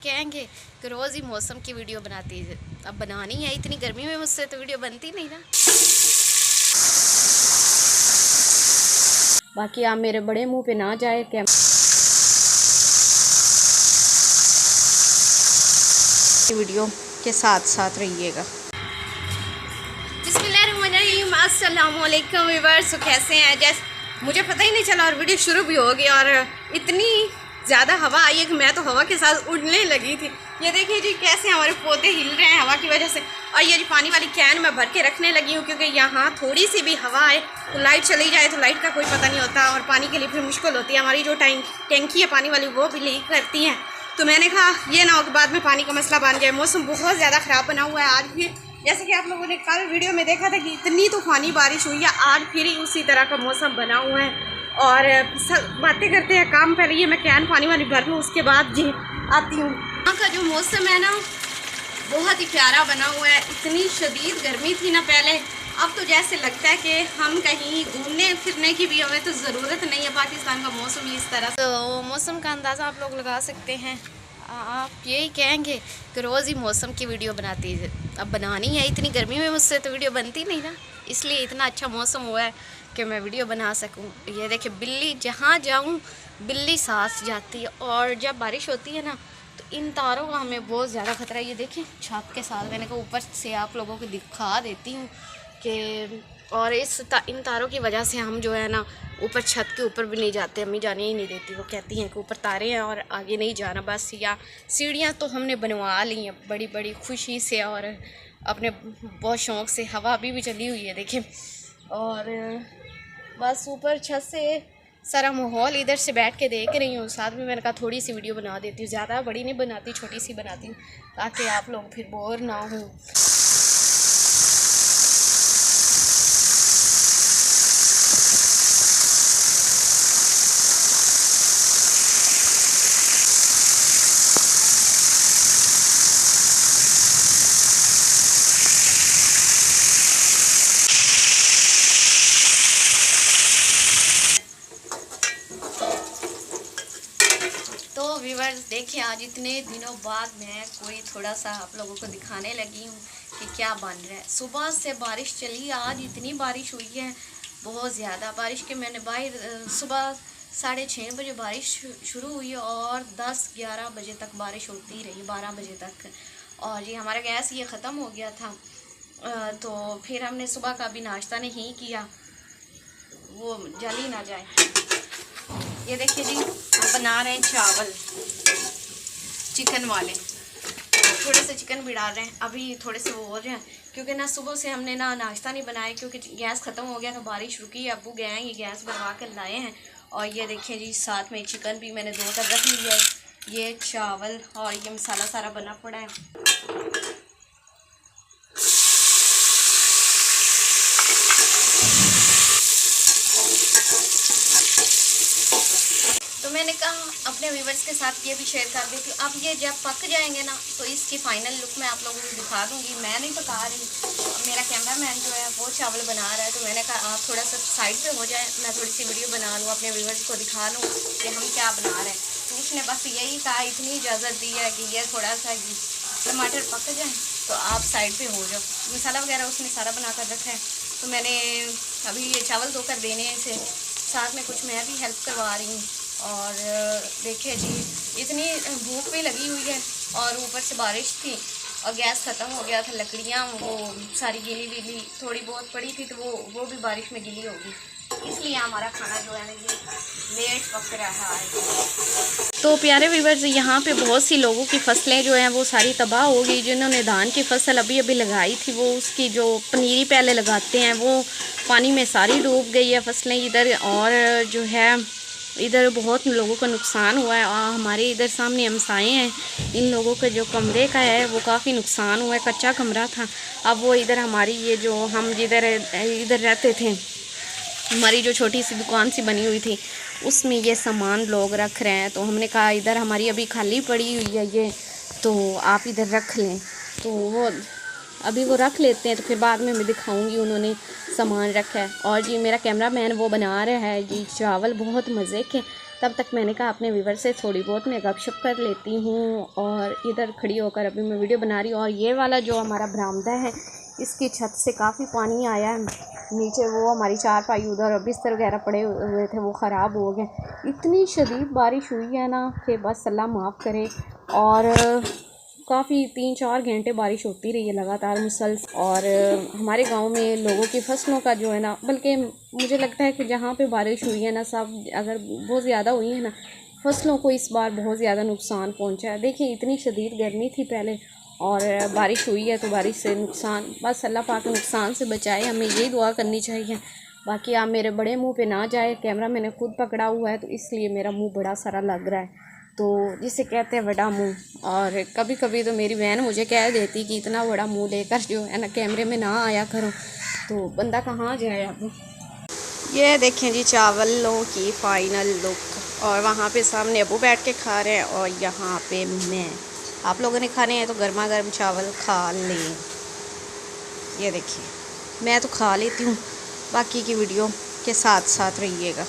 कहेंगे कि रोज़ ही मौसम की वीडियो बनाती है। अब बनानी है, इतनी गर्मी में मुझसे तो वीडियो बनती नहीं ना। बाकी आप मेरे बड़े मुंह पे ना जाए क्या वीडियो के साथ साथ रहिएगा। बिस्मिल्लाहिर्रहमानिर्रहीम, अस्सलाम वालेकुम व्यूअर्स, कैसे हैं? जैसे मुझे पता ही नहीं चला और वीडियो शुरू भी हो गई और इतनी ज़्यादा हवा आई है कि मैं तो हवा के साथ उड़ने लगी थी। ये देखिए जी कैसे हमारे पौधे हिल रहे हैं हवा की वजह से। और ये जी पानी वाली कैन मैं भर के रखने लगी हूँ क्योंकि यहाँ थोड़ी सी भी हवा आए तो लाइट चली जाए तो लाइट का कोई पता नहीं होता और पानी के लिए फिर मुश्किल होती है। हमारी जो टैंकी है पानी वाली वो भी लीक करती हैं, तो मैंने कहा ये ना हो कि बाद में पानी का मसला बन जाए। मौसम बहुत ज़्यादा ख़राब बना हुआ है आज भी, जैसे कि आप लोगों ने कल वीडियो में देखा था कि इतनी तूफ़ानी बारिश हुई है। आज फिर ही उसी तरह का मौसम बना हुआ है और बातें करते हैं। काम पहले ये मैं कैन पानी वाली भर लूँ उसके बाद जी आती हूँ। यहाँ का जो मौसम है ना बहुत ही प्यारा बना हुआ है। इतनी शदीद गर्मी थी ना पहले, अब तो जैसे लगता है कि हम कहीं घूमने फिरने की भी हमें तो ज़रूरत नहीं है। पाकिस्तान का मौसम ही इस तरह, तो मौसम का अंदाज़ा आप लोग लगा सकते हैं। आप यही कहेंगे कि रोज़ ही मौसम की वीडियो बनाती है। अब बनानी है, इतनी गर्मी में मुझसे तो वीडियो बनती नहीं ना, इसलिए इतना अच्छा मौसम हुआ है कि मैं वीडियो बना सकूं। ये देखिए बिल्ली, जहाँ जाऊं बिल्ली साथ जाती है। और जब बारिश होती है ना तो इन तारों का हमें बहुत ज़्यादा खतरा है। ये देखिए छत के साथ, मैंने कहा ऊपर से आप लोगों को दिखा देती हूँ कि और इन तारों की वजह से हम जो है ना ऊपर छत के ऊपर भी नहीं जाते। अम्मी जाने ही नहीं देती, वो कहती हैं कि ऊपर तारे हैं और आगे नहीं जाना बस। या सीढ़ियाँ तो हमने बनवा ली हैं बड़ी बड़ी खुशी से और अपने बहुत शौक़ से। हवा अभी भी चली हुई है देखिए। और बस ऊपर छत से सारा माहौल इधर से बैठ के देख रही हूँ। साथ में मैंने कहा थोड़ी सी वीडियो बना देती हूँ, ज़्यादा बड़ी नहीं बनाती, छोटी सी बनाती हूँ ताकि आप लोग फिर बोर ना हो। तो व्यूअर्स देखिए, आज इतने दिनों बाद मैं कोई थोड़ा सा आप लोगों को दिखाने लगी हूँ कि क्या बन रहा है। सुबह से बारिश चली, आज इतनी बारिश हुई है, बहुत ज़्यादा बारिश के मैंने बाहर सुबह 6:30 बजे बारिश शुरू हुई और 10-11 बजे तक बारिश होती रही, 12 बजे तक। और ये हमारा गैस ये ख़त्म हो गया था, तो फिर हमने सुबह का भी नाश्ता नहीं किया, वो जल ही ना जाए। ये देखिए जी, हम बना रहे हैं चावल चिकन वाले। थोड़े से चिकन भी डाल रहे हैं, अभी थोड़े से वो हो रहे हैं क्योंकि ना सुबह से हमने ना नाश्ता नहीं बनाया क्योंकि गैस ख़त्म हो गया था। बारिश रुकी, अब्बू गए हैं, ये गैस भरवा कर लाए हैं। और ये देखिए जी, साथ में चिकन भी मैंने धो कर रख लिया है। ये चावल और ये मसाला सारा बना पड़ा है। मैंने कहा अपने व्यूवर्स के साथ ये भी शेयर कर देती हूँ। अब ये जब पक जाएंगे ना तो इसकी फ़ाइनल लुक मैं आप लोगों को दिखा दूँगी। मैं नहीं पका रही, मेरा कैमरामैन जो है वो चावल बना रहा है, तो मैंने कहा आप थोड़ा सा साइड पे हो जाए, मैं थोड़ी सी वीडियो बना लूँ, अपने व्यूवर्स को दिखा लूँ कि हम क्या बना रहे हैं। तो उसने बस यही कहा, इतनी इजाज़त दी है कि ये थोड़ा सा टमाटर पक जाए तो आप साइड पर हो जाओ। मसाला वगैरह उसने सारा बना कर रखा है, तो मैंने अभी ये चावल धोकर देने से साथ में कुछ मैं भी हेल्प करवा रही हूँ। और देखिए जी, इतनी भूख भी लगी हुई है और ऊपर से बारिश थी और गैस ख़त्म हो गया था। लकड़ियाँ वो सारी गीली गीली थोड़ी बहुत पड़ी थी, तो वो भी बारिश में गीली होगी, इसलिए हमारा खाना जो है ना ये लेट पक रहा है। तो प्यारे व्यूअर्स, यहाँ पे बहुत सी लोगों की फसलें जो हैं वो सारी तबाह हो गई। जिन्होंने धान की फसल अभी अभी लगाई थी, वो उसकी जो पनीरी पहले लगाते हैं वो पानी में सारी डूब गई है फसलें इधर। और जो है इधर बहुत लोगों का नुकसान हुआ है। और हमारे इधर सामने हमसाए हैं, इन लोगों का जो कमरे का है वो काफ़ी नुकसान हुआ है। कच्चा कमरा था, अब वो इधर हमारी ये जो हम जिधर इधर रहते थे, हमारी जो छोटी सी दुकान सी बनी हुई थी उसमें ये सामान लोग रख रहे हैं। तो हमने कहा इधर हमारी अभी खाली पड़ी हुई है ये, तो आप इधर रख लें। तो वो अभी वो रख लेते हैं, तो फिर बाद में मैं दिखाऊंगी उन्होंने सामान रखा है। और जी मेरा कैमरामैन वो बना रहा है जी चावल, बहुत मज़े के। तब तक मैंने कहा अपने व्यूवर से थोड़ी बहुत मैं गपशप कर लेती हूँ। और इधर खड़ी होकर अभी मैं वीडियो बना रही हूँ। और ये वाला जो हमारा बरामदा है, इसकी छत से काफ़ी पानी आया है नीचे। वो हमारी चारपाई उधर बिस्तर वगैरह पड़े हुए थे, वो ख़राब हो गए। इतनी शदीद बारिश हुई है ना कि बस अल्लाह माफ़ करे। और काफ़ी 3-4 घंटे बारिश होती रही है लगातार मुसलसल। और हमारे गांव में लोगों की फसलों का जो है ना, बल्कि मुझे लगता है कि जहाँ पे बारिश हुई है ना, सब अगर बहुत ज़्यादा हुई है ना, फसलों को इस बार बहुत ज़्यादा नुकसान पहुँचा है। देखिए इतनी शदीद गर्मी थी पहले, और बारिश हुई है तो बारिश से नुकसान, बस अल्लाह पाक नुकसान से बचाए, हमें यही दुआ करनी चाहिए। बाकी आप मेरे बड़े मुंह पे ना जाए, कैमरा मैंने खुद पकड़ा हुआ है तो इसलिए मेरा मुंह बड़ा सारा लग रहा है, तो जिसे कहते हैं बड़ा मुंह। और कभी कभी तो मेरी बहन मुझे कह देती कि इतना बड़ा मुंह लेकर जो है ना कैमरे में ना आया करो, तो बंदा कहाँ जाए अब। ये देखें जी चावलों की फ़ाइनल लुक। और वहाँ पे सामने अबू बैठ के खा रहे हैं और यहाँ पे मैं। आप लोगों ने खाने हैं तो गर्मा गर्म चावल खा लें। ये देखिए मैं तो खा लेती हूँ, बाकी की वीडियो के साथ साथ रहिएगा।